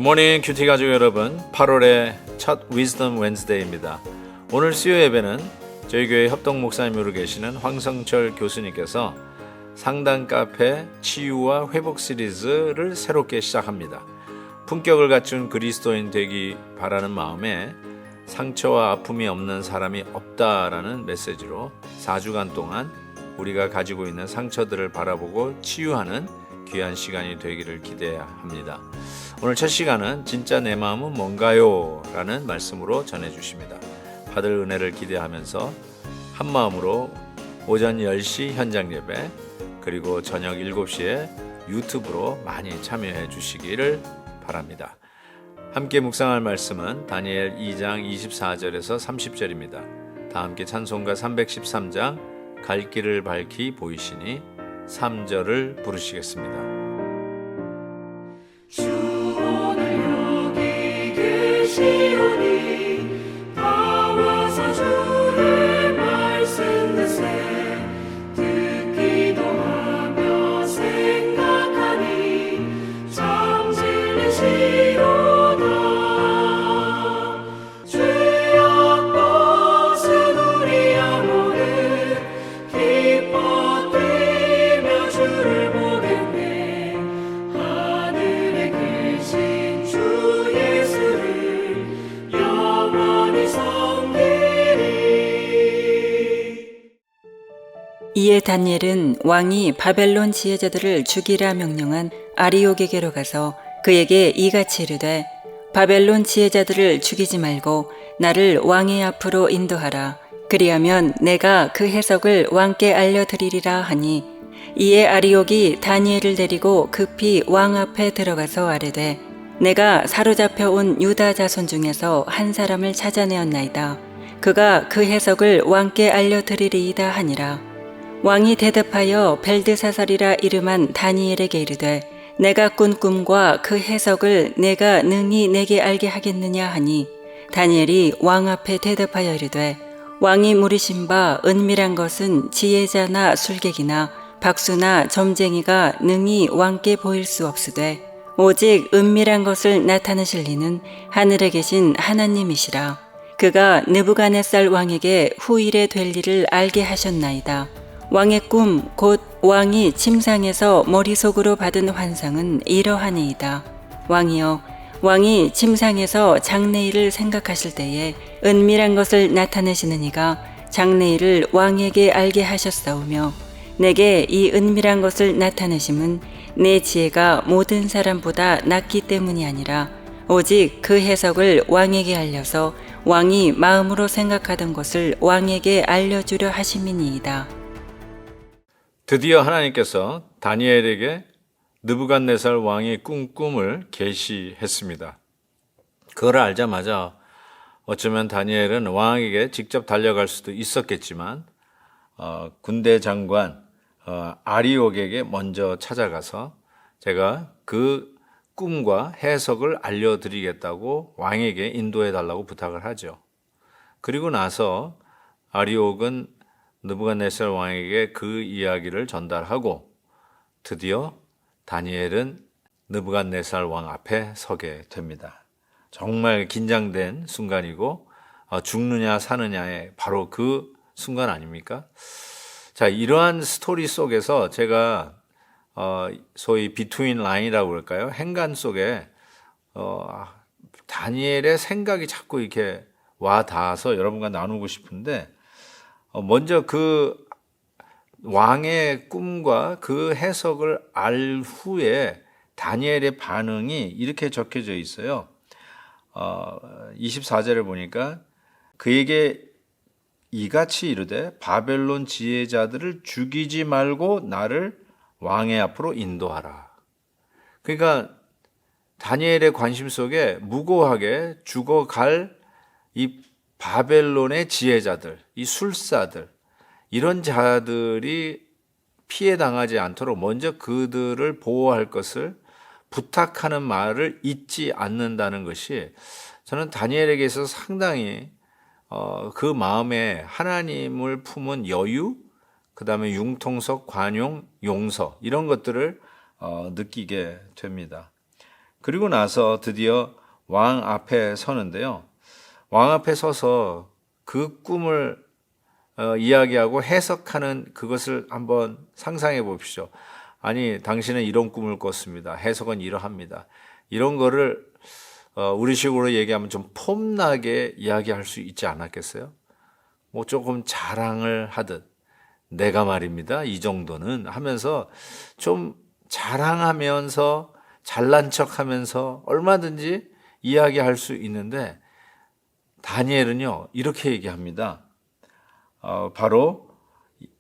굿모닝 큐티 가족 여러분, 8월의 첫 위즈덤 웬스데이입니다. 오늘 수요 예배는 저희 교회 협동 목사님으로 계시는 황성철 교수님께서 상담 카페 치유와 회복 시리즈를 새롭게 시작합니다. 품격을 갖춘 그리스도인 되기 바라는 마음에 상처와 아픔이 없는 사람이 없다라는 메시지로 4주간 동안 우리가 가지고 있는 상처들을 바라보고 치유하는 귀한 시간이 되기를 기대합니다. 오늘 첫 시간은 진짜 내 마음은 뭔가요? 라는 말씀으로 전해주십니다. 받을 은혜를 기대하면서 한 마음으로 오전 10시 현장 예배 그리고 저녁 7시에 유튜브로 많이 참여해 주시기를 바랍니다. 함께 묵상할 말씀은 다니엘 2장 24절에서 30절입니다. 다 함께 찬송가 313장 갈 길을 밝히 보이시니 3절을 부르시겠습니다. 시오니 다 와서 주의 말씀 듣세 듣기도 하며 생각하니 참 진리시로다. 죄악 벗은 우리 영혼은 기뻐 뛰며 주를 보겠네. 하늘에 계신 주 예수를 이에 다니엘은 왕이 바벨론 지혜자들을 죽이라 명령한 아리옥에게로 가서 그에게 이같이 이르되 바벨론 지혜자들을 죽이지 말고 나를 왕의 앞으로 인도하라. 그리하면 내가 그 해석을 왕께 알려드리리라 하니 이에 아리옥이 다니엘을 데리고 급히 왕 앞에 들어가서 아뢰되 내가 사로잡혀 온 유다 자손 중에서 한 사람을 찾아내었나이다. 그가 그 해석을 왕께 알려드리리이다 하니라. 왕이 대답하여 벨드사살이라 이름한 다니엘에게 이르되 내가 꾼 꿈과 그 해석을 내가 능히 내게 알게 하겠느냐 하니 다니엘이 왕 앞에 대답하여 이르되 왕이 물으신 바 은밀한 것은 지혜자나 술객이나 박수나 점쟁이가 능히 왕께 보일 수 없으되 오직 은밀한 것을 나타내실 이는 하늘에 계신 하나님이시라. 그가 느부갓네살 왕에게 후일에 될 일을 알게 하셨나이다. 왕의 꿈 곧 왕이 침상에서 머릿속으로 받은 환상은 이러하니이다. 왕이여, 왕이 침상에서 장래일을 생각하실 때에 은밀한 것을 나타내시는 이가 장래일을 왕에게 알게 하셨사오며 내게 이 은밀한 것을 나타내심은 내 지혜가 모든 사람보다 낮기 때문이 아니라 오직 그 해석을 왕에게 알려서 왕이 마음으로 생각하던 것을 왕에게 알려주려 하심이니이다. 드디어 하나님께서 다니엘에게 느부갓네살 왕의 꾼 꿈을 계시했습니다. 그걸 알자마자 어쩌면 다니엘은 왕에게 직접 달려갈 수도 있었겠지만 군대 장관 아리옥에게 먼저 찾아가서 제가 그 꿈과 해석을 알려드리겠다고 왕에게 인도해 달라고 부탁을 하죠. 그리고 나서 아리옥은 느부갓네살 왕에게 그 이야기를 전달하고 드디어 다니엘은 느부갓네살 왕 앞에 서게 됩니다. 정말 긴장된 순간이고 죽느냐 사느냐의 바로 그 순간 아닙니까? 자, 이러한 스토리 속에서 제가 소위 비트윈 라인이라고 그럴까요? 행간 속에 다니엘의 생각이 자꾸 이렇게 와 닿아서 여러분과 나누고 싶은데 먼저 그 왕의 꿈과 그 해석을 알 후에 다니엘의 반응이 이렇게 적혀져 있어요. 24절을 보니까 그에게 이같이 이르되 바벨론 지혜자들을 죽이지 말고 나를 왕의 앞으로 인도하라. 그러니까 다니엘의 관심 속에 무고하게 죽어갈 이 바벨론의 지혜자들, 이 술사들, 이런 자들이 피해 당하지 않도록 먼저 그들을 보호할 것을 부탁하는 말을 잊지 않는다는 것이 저는 다니엘에게 있어서 상당히 그 마음에 하나님을 품은 여유, 그 다음에 융통성, 관용, 용서 이런 것들을 느끼게 됩니다. 그리고 나서 드디어 왕 앞에 서는데요. 왕 앞에 서서 그 꿈을 이야기하고 해석하는 그것을 한번 상상해 봅시오. 아니, 당신은 이런 꿈을 꿨습니다. 해석은 이러합니다. 이런 거를 우리식으로 얘기하면 좀 폼나게 이야기할 수 있지 않았겠어요? 뭐 조금 자랑을 하듯 내가 말입니다. 이 정도는 하면서 좀 자랑하면서 잘난 척하면서 얼마든지 이야기할 수 있는데 다니엘은요 이렇게 얘기합니다. 바로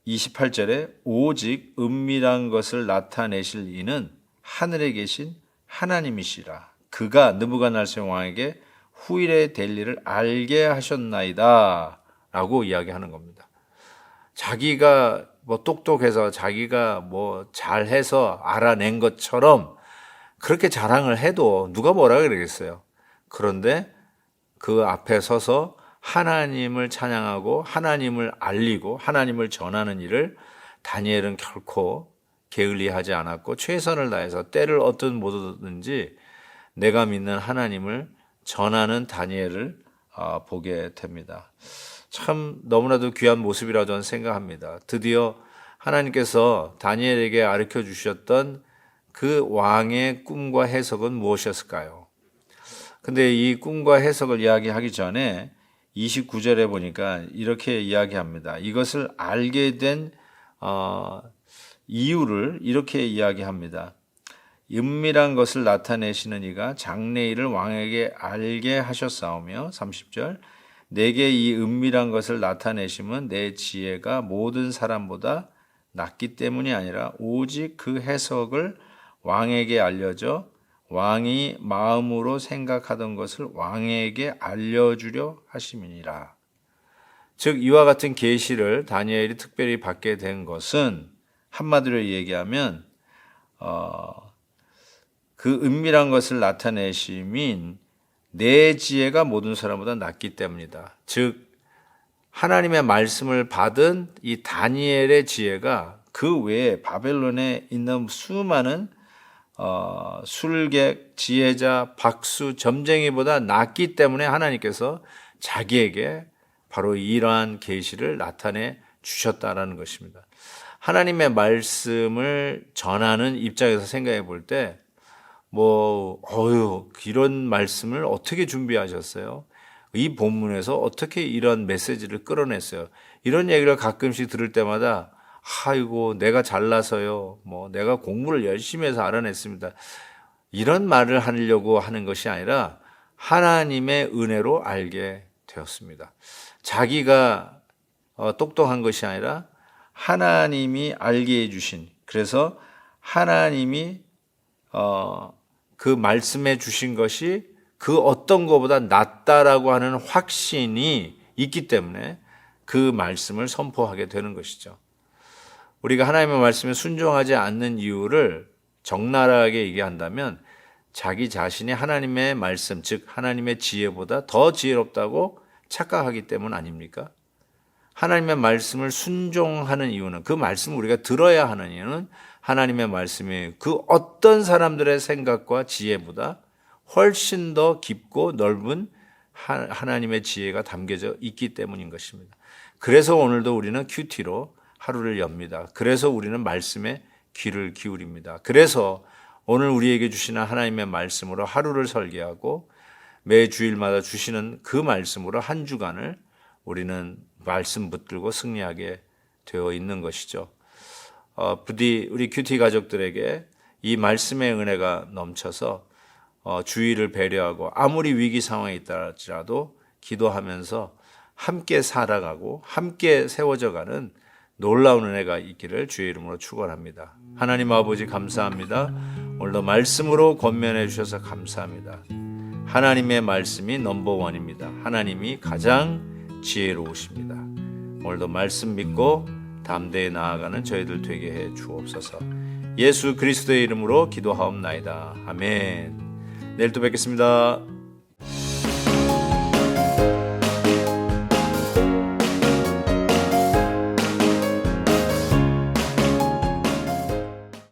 28절에 오직 은밀한 것을 나타내실 이는 하늘에 계신 하나님이시라. 그가 느부갓네살 왕에게 후일에 될 일을 알게 하셨나이다 라고 이야기하는 겁니다. 자기가 뭐 똑똑해서 자기가 뭐 잘해서 알아낸 것처럼 그렇게 자랑을 해도 누가 뭐라 그러겠어요. 그런데 그 앞에 서서 하나님을 찬양하고 하나님을 알리고 하나님을 전하는 일을 다니엘은 결코 게을리하지 않았고 최선을 다해서 때를 얻든 못 얻든지 내가 믿는 하나님을 전하는 다니엘을 보게 됩니다. 참 너무나도 귀한 모습이라고 저는 생각합니다. 드디어 하나님께서 다니엘에게 가르쳐 주셨던 그 왕의 꿈과 해석은 무엇이었을까요? 근데 이 꿈과 해석을 이야기하기 전에 29절에 보니까 이렇게 이야기합니다. 이것을 알게 된 이유를 이렇게 이야기합니다. 은밀한 것을 나타내시는 이가 장래일을 왕에게 알게 하셨사오며 30절 내게 이 은밀한 것을 나타내심은 내 지혜가 모든 사람보다 낫기 때문이 아니라 오직 그 해석을 왕에게 알려져 왕이 마음으로 생각하던 것을 왕에게 알려주려 하심이니라. 즉 이와 같은 계시를 다니엘이 특별히 받게 된 것은 한마디로 얘기하면 그 은밀한 것을 나타내심인 내 지혜가 모든 사람보다 낫기 때문이다. 즉 하나님의 말씀을 받은 이 다니엘의 지혜가 그 외에 바벨론에 있는 수많은 술객, 지혜자, 박수, 점쟁이보다 낫기 때문에 하나님께서 자기에게 바로 이러한 계시를 나타내 주셨다라는 것입니다. 하나님의 말씀을 전하는 입장에서 생각해 볼 때 이런 말씀을 어떻게 준비하셨어요? 이 본문에서 어떻게 이런 메시지를 끌어냈어요? 이런 얘기를 가끔씩 들을 때마다 아이고 내가 잘나서요. 내가 공부를 열심히 해서 알아냈습니다. 이런 말을 하려고 하는 것이 아니라 하나님의 은혜로 알게 되었습니다. 자기가 똑똑한 것이 아니라 하나님이 알게 해주신, 그래서 하나님이 그 말씀해 주신 것이 그 어떤 것보다 낫다라고 하는 확신이 있기 때문에 그 말씀을 선포하게 되는 것이죠. 우리가 하나님의 말씀에 순종하지 않는 이유를 적나라하게 얘기한다면 자기 자신이 하나님의 말씀, 즉 하나님의 지혜보다 더 지혜롭다고 착각하기 때문 아닙니까? 하나님의 말씀을 순종하는 이유는, 그 말씀을 우리가 들어야 하는 이유는 하나님의 말씀이 그 어떤 사람들의 생각과 지혜보다 훨씬 더 깊고 넓은 하나님의 지혜가 담겨져 있기 때문인 것입니다. 그래서 오늘도 우리는 큐티로 하루를 엽니다. 그래서 우리는 말씀에 귀를 기울입니다. 그래서 오늘 우리에게 주시는 하나님의 말씀으로 하루를 설계하고 매 주일마다 주시는 그 말씀으로 한 주간을 우리는 말씀 붙들고 승리하게 되어 있는 것이죠. 부디 우리 큐티 가족들에게 이 말씀의 은혜가 넘쳐서 주의를 배려하고 아무리 위기 상황에 있다지라도 기도하면서 함께 살아가고 함께 세워져가는 놀라운 은혜가 있기를 주의 이름으로 축원합니다. 하나님 아버지 감사합니다. 오늘도 말씀으로 권면해 주셔서 감사합니다. 하나님의 말씀이 넘버원입니다. 하나님이 가장 지혜로우십니다. 오늘도 말씀 믿고 담대히 나아가는 저희들 되게 해 주옵소서. 예수 그리스도의 이름으로 기도하옵나이다. 아멘. 내일 또 뵙겠습니다.